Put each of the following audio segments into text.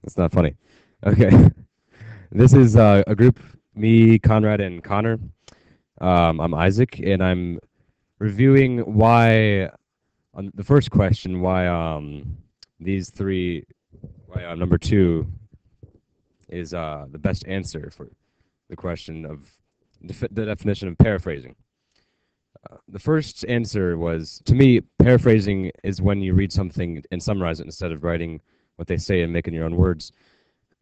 It's not funny. Okay. This is a group, me, Conrad, and Connor. I'm Isaac, and I'm reviewing why, on the first question, why these three, why number two is the best answer for the question of the definition of paraphrasing. The first answer was, to me, paraphrasing is when you read something and summarize it instead of writing what they say and making your own words.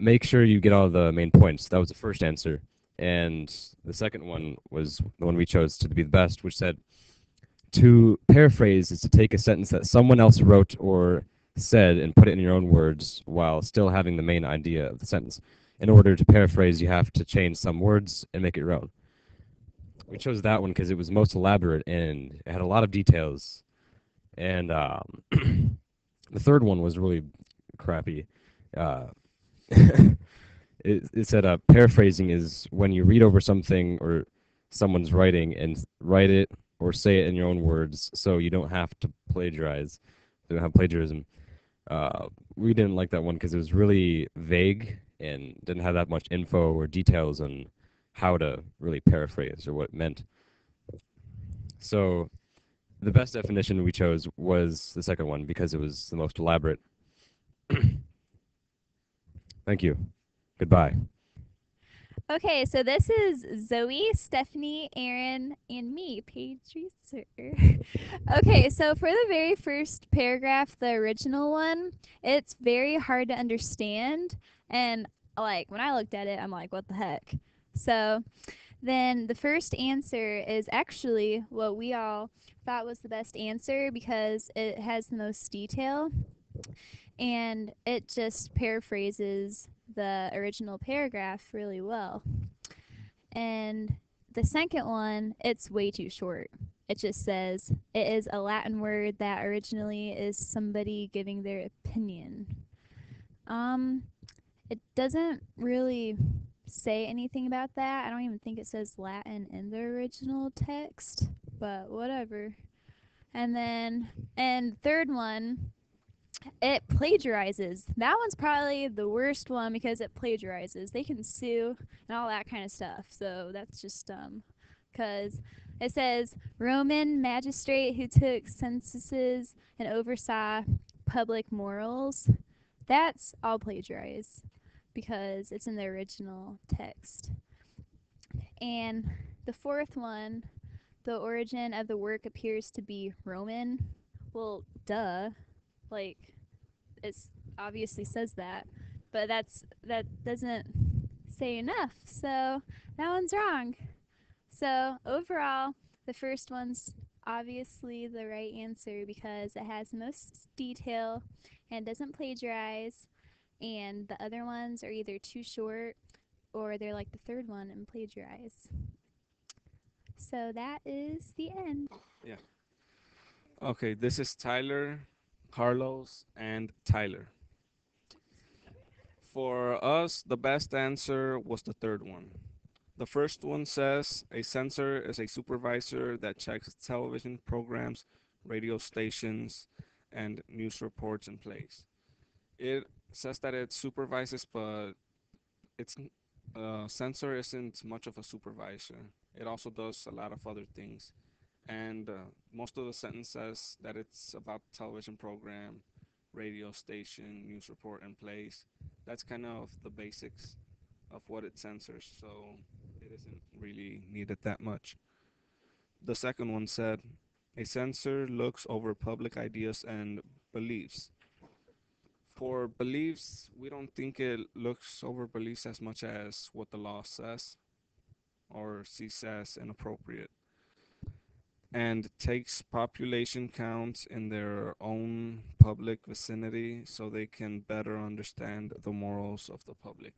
Make sure you get all the main points. That was the first answer. And the second one was the one we chose to be the best, which said to paraphrase is to take a sentence that someone else wrote or said and put it in your own words while still having the main idea of the sentence. In order to paraphrase, you have to change some words and make it your own. We chose that one because it was most elaborate and it had a lot of details. And the third one was really crappy. Uh, it said paraphrasing is when you read over something or someone's writing and write it or say it in your own words so you don't have to plagiarize. You don't have plagiarism. We didn't like that one because it was really vague and didn't have that much info or details on how to really paraphrase or what it meant. So the best definition we chose was the second one because it was the most elaborate. Thank you. Goodbye. Okay, so this is Zoe, Stephanie, Aaron, and me, Paige Reeser. Okay, so for the very first paragraph, the original one, it's very hard to understand. And like when I looked at it, I'm like, what the heck? So then the first answer is actually what we all thought was the best answer because it has the most detail and it just paraphrases the original paragraph really well. And the second one, it's way too short. It just says it is a Latin word that originally is somebody giving their opinion. Um, it doesn't really say anything about that. I don't even think it says Latin in the original text, but whatever. And then, and third one, it plagiarizes. That one's probably the worst one because it plagiarizes. They can sue and all that kind of stuff. So that's just dumb. Because it says Roman magistrate who took censuses and oversaw public morals. That's all plagiarized because it's in the original text. And the fourth one, the origin of the work appears to be Roman. Well, duh. Like, it's obviously says that, but that doesn't say enough. So that one's wrong. So overall, the first one's obviously the right answer because it has the most detail and doesn't plagiarize, and the other ones are either too short or they're like the third one and plagiarize. So that is the end. Yeah. Okay, this is Tyler, Carlos, and Tyler. For us, the best answer was the third one. The first one says a censor is a supervisor that checks television programs, radio stations, and news reports and plays. It says that it supervises, but it's censor isn't much of a supervisor. It also does a lot of other things, and most of the sentence says that it's about television program, radio station, news report, and plays. That's kind of the basics of what it censors, so it isn't really needed that much. The second one said, a censor looks over public ideas and beliefs. For beliefs, we don't think it looks over beliefs as much as what the law says or sees as inappropriate, and takes population counts in their own public vicinity so they can better understand the morals of the public.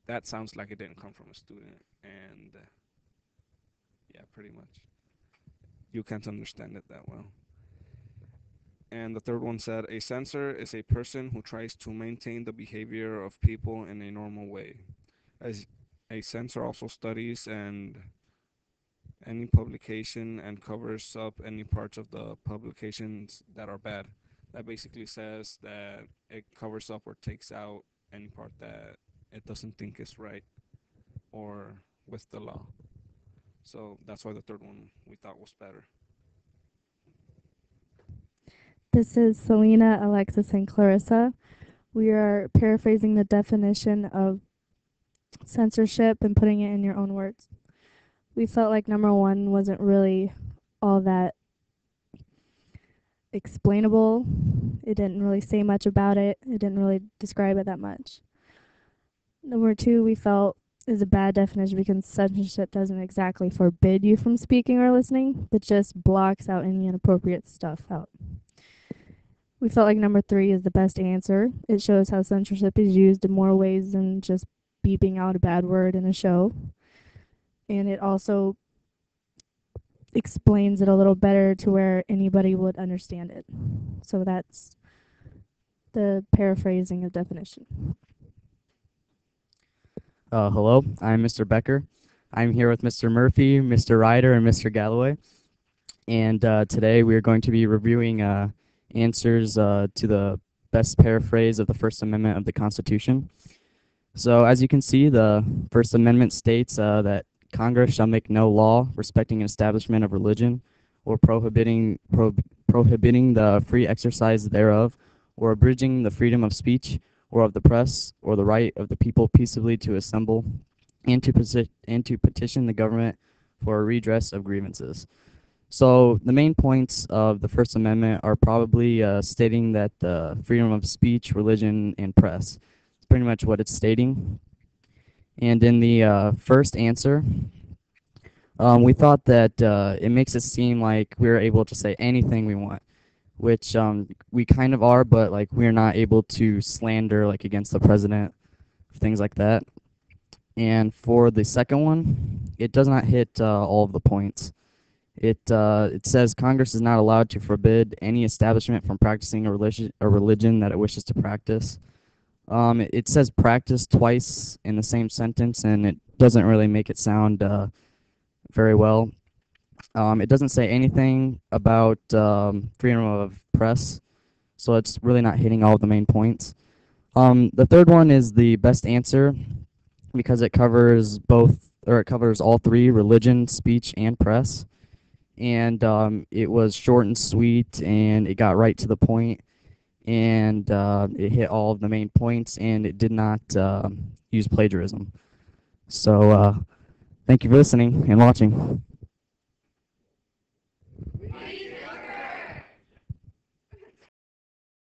That sounds like it didn't come from a student, and yeah, pretty much. You can't understand it that well. And the third one said, a censor is a person who tries to maintain the behavior of people in a normal way. As a censor also studies and any publication and covers up any parts of the publications that are bad. that basically says that it covers up or takes out any part that it doesn't think is right or with the law. So that's why the third one we thought was better. This is Selena, Alexis, and Clarissa. We are paraphrasing the definition of censorship and putting it in your own words. We felt like number one wasn't really all that explainable. It didn't really say much about it. It didn't really describe it that much. Number two, we felt is a bad definition because censorship doesn't exactly forbid you from speaking or listening, but just blocks out any inappropriate stuff out. We felt like number three is the best answer. It shows how censorship is used in more ways than just beeping out a bad word in a show. And it also explains it a little better to where anybody would understand it. So that's the paraphrasing of definition. Hello, I'm Mr. Becker. I'm here with Mr. Murphy, Mr. Ryder, and Mr. Galloway. And today we are going to be reviewing answers to the best paraphrase of the First Amendment of the Constitution. So as you can see, the First Amendment states that Congress shall make no law respecting an establishment of religion or prohibiting the free exercise thereof, or abridging the freedom of speech or of the press, or the right of the people peaceably to assemble and to petition the government for a redress of grievances. So the main points of the First Amendment are probably stating that the freedom of speech, religion, and press is pretty much what it's stating. And in the first answer, we thought that it makes it seem like we're able to say anything we want, which we kind of are, but like we're not able to slander like against the president, things like that. And for the second one, it does not hit all of the points. It says Congress is not allowed to forbid any establishment from practicing a religion that it wishes to practice. It says practice twice in the same sentence, and it doesn't really make it sound very well. It doesn't say anything about freedom of press, so it's really not hitting all of the main points. The third one is the best answer because it covers both, or it covers all three: religion, speech, and press. And it was short and sweet, and it got right to the point, and it hit all of the main points, and it did not use plagiarism. So thank you for listening and watching.